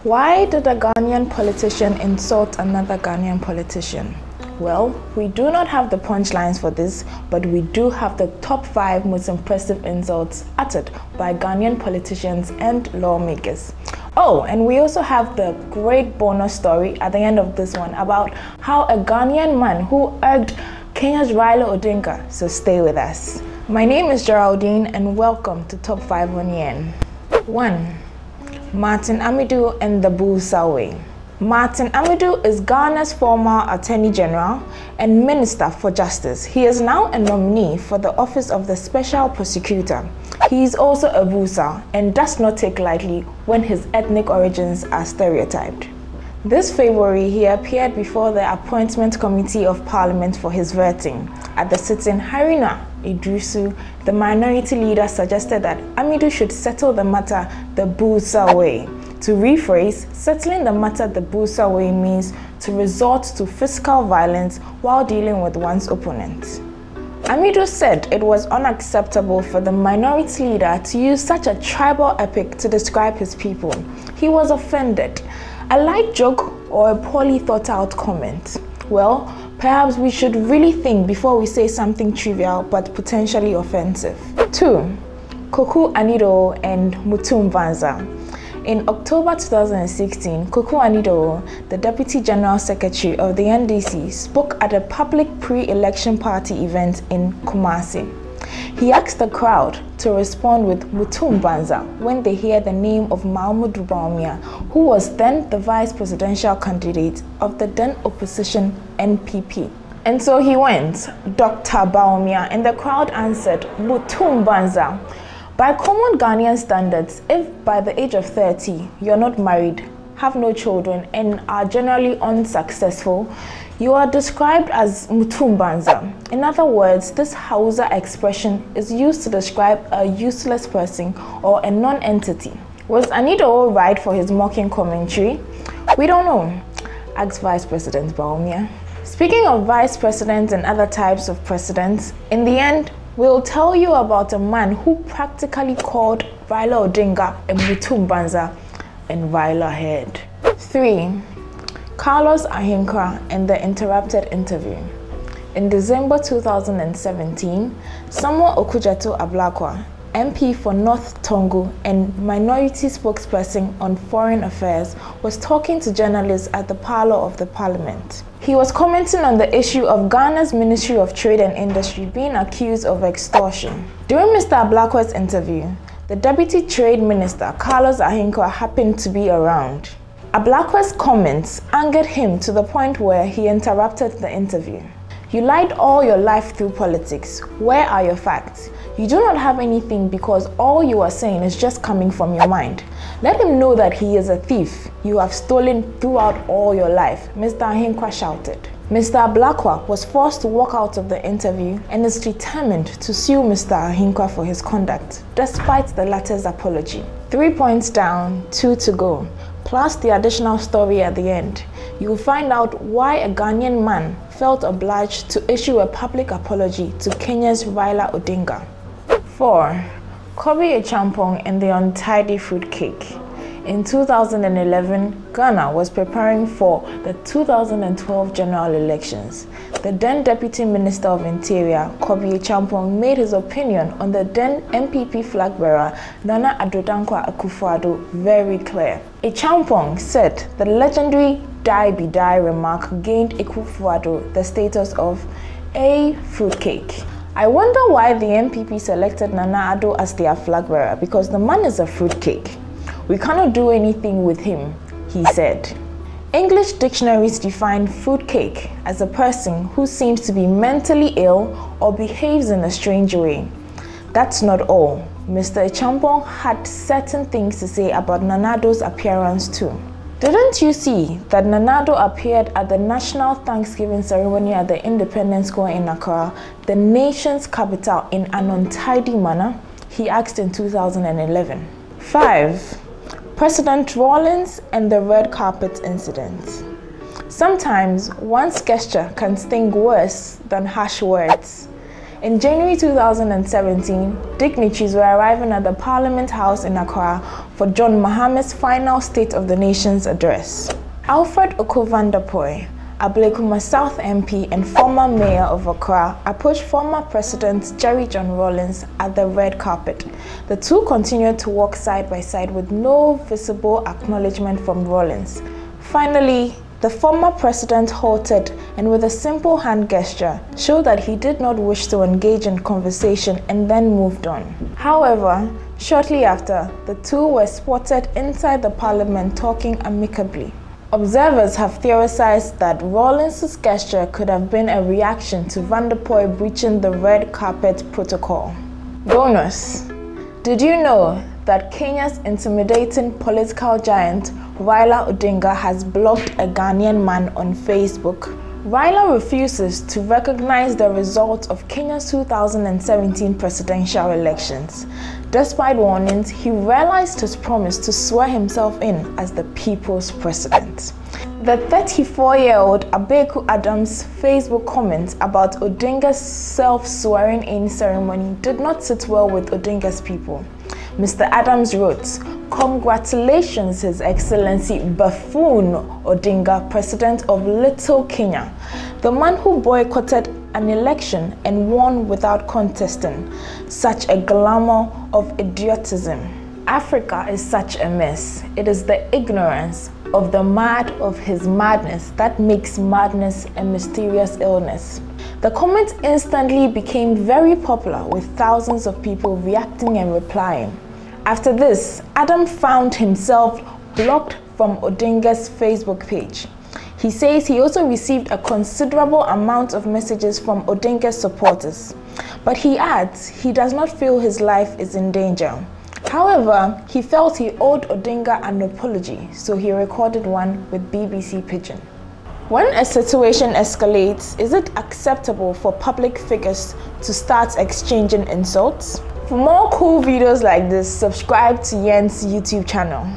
Why did a Ghanaian politician insult another Ghanaian politician? Well, we do not have the punchlines for this, but we do have the top 5 most impressive insults uttered by Ghanaian politicians and lawmakers. Oh, and we also have the great bonus story at the end of this one about how a Ghanaian man who urged Kenya's Raila Odinga, so stay with us. My name is Geraldine and welcome to Top 5 on YEN. 1. Martin Amidu and the Busa Way. Martin Amidu is Ghana's former Attorney General and Minister for Justice. He is now a nominee for the office of the Special Prosecutor. He is also a Busa and does not take lightly when his ethnic origins are stereotyped. This February, he appeared before the Appointment Committee of Parliament for his vetting. At the sitting, Haruna Idrisu, the minority leader, suggested that Amidu should settle the matter the Busa way. To rephrase, settling the matter the Busa way means to resort to physical violence while dealing with one's opponent. Amidu said it was unacceptable for the minority leader to use such a tribal epic to describe his people. He was offended. A light joke or a poorly thought out comment? Well, perhaps we should really think before we say something trivial but potentially offensive. 2. Koku Anido and Mutum Banza. In October 2016, Koku Anido, the Deputy General Secretary of the NDC, spoke at a public pre-election party event in Kumasi. He asked the crowd to respond with Mutum Banza when they hear the name of Mahmoud Bawumia, who was then the vice presidential candidate of the then opposition NPP. And so he went, Dr. Bawumia, and the crowd answered, Mutum Banza. By common Ghanaian standards, if by the age of 30 you're not married, have no children, and are generally unsuccessful, you are described as Mutum Banza. In other words, this Hausa expression is used to describe a useless person or a non-entity. Was Anido right for his mocking commentary? We don't know. Ask Vice President Bawumia. Speaking of vice presidents and other types of presidents, in the end, we'll tell you about a man who practically called Raila Odinga a Mutum Banza and Raila head. 3. Carlos Ahinkra and the interrupted interview. In December 2017, Samuel Okudzeto Ablakwa, MP for North Tongu and minority spokesperson on foreign affairs, was talking to journalists at the parlor of the parliament. He was commenting on the issue of Ghana's Ministry of Trade and Industry being accused of extortion. During Mr. Ablakwa's interview, the Deputy Trade Minister, Carlos Ahinkra, happened to be around. Ablakwa's comments angered him to the point where he interrupted the interview. You lied all your life through politics. Where are your facts? You do not have anything because all you are saying is just coming from your mind. Let him know that he is a thief. You have stolen throughout all your life, Mr. Ahinkra shouted. Mr. Ablakwa was forced to walk out of the interview and is determined to sue Mr. Ahinkra for his conduct, despite the latter's apology. 3 points down, 2 to go. Plus the additional story at the end. You will find out why a Ghanaian man felt obliged to issue a public apology to Kenya's Raila Odinga. 4. Kobe Champong and the untidy fruitcake. In 2011, Ghana was preparing for the 2012 general elections. The then Deputy Minister of Interior, Kobe Champong, made his opinion on the then MPP flag bearer, Nana Addo Dankwa Akufo-Addo, very clear. Champong said the legendary die be die remark gained Akufo-Addo the status of a fruitcake. I wonder why the MPP selected Nana Addo as their flag bearer, because the man is a fruitcake. We cannot do anything with him, he said. English dictionaries define fruitcake as a person who seems to be mentally ill or behaves in a strange way. That's not all. Mr. Champong had certain things to say about Nana Addo's appearance too. Didn't you see that Nana Addo appeared at the National Thanksgiving ceremony at the Independence Square in Accra, the nation's capital, in an untidy manner? He asked in 2011. 5. President Rawlings and the red carpet incident. Sometimes one's gesture can sting worse than harsh words. In January 2017, dignitaries were arriving at the Parliament House in Accra for John Maham's final State of the Nation's address. Alfred Oko-Vanderpoy, Ablekuma South MP and former mayor of Accra, approached former President Jerry John Rawlings at the red carpet. The two continued to walk side by side with no visible acknowledgement from Rawlings. Finally, the former president halted and with a simple hand gesture showed that he did not wish to engage in conversation and then moved on. However, shortly after, the two were spotted inside the parliament talking amicably. Observers have theorized that Rawlings' gesture could have been a reaction to Vanderpoy breaching the red carpet protocol. Bonus: did you know that Kenya's intimidating political giant Raila Odinga has blocked a Ghanaian man on Facebook? Raila refuses to recognize the result of Kenya's 2017 presidential elections. Despite warnings, he realized his promise to swear himself in as the people's president. The 34-year-old Abeku Adams' Facebook comments about Odinga's self-swearing-in ceremony did not sit well with Odinga's people. Mr. Adams wrote, "Congratulations, His Excellency Buffoon Odinga, President of Little Kenya, the man who boycotted an election and won without contesting. Such a glamour of idiotism. Africa is such a mess. It is the ignorance of the mad of his madness that makes madness a mysterious illness." The comment instantly became very popular, with thousands of people reacting and replying. After this, Adam found himself blocked from Odinga's Facebook page. He says he also received a considerable amount of messages from Odinga's supporters, but he adds he does not feel his life is in danger. However, he felt he owed Odinga an apology, so he recorded one with BBC Pidgin. When a situation escalates, is it acceptable for public figures to start exchanging insults? For more cool videos like this, subscribe to YEN's YouTube channel.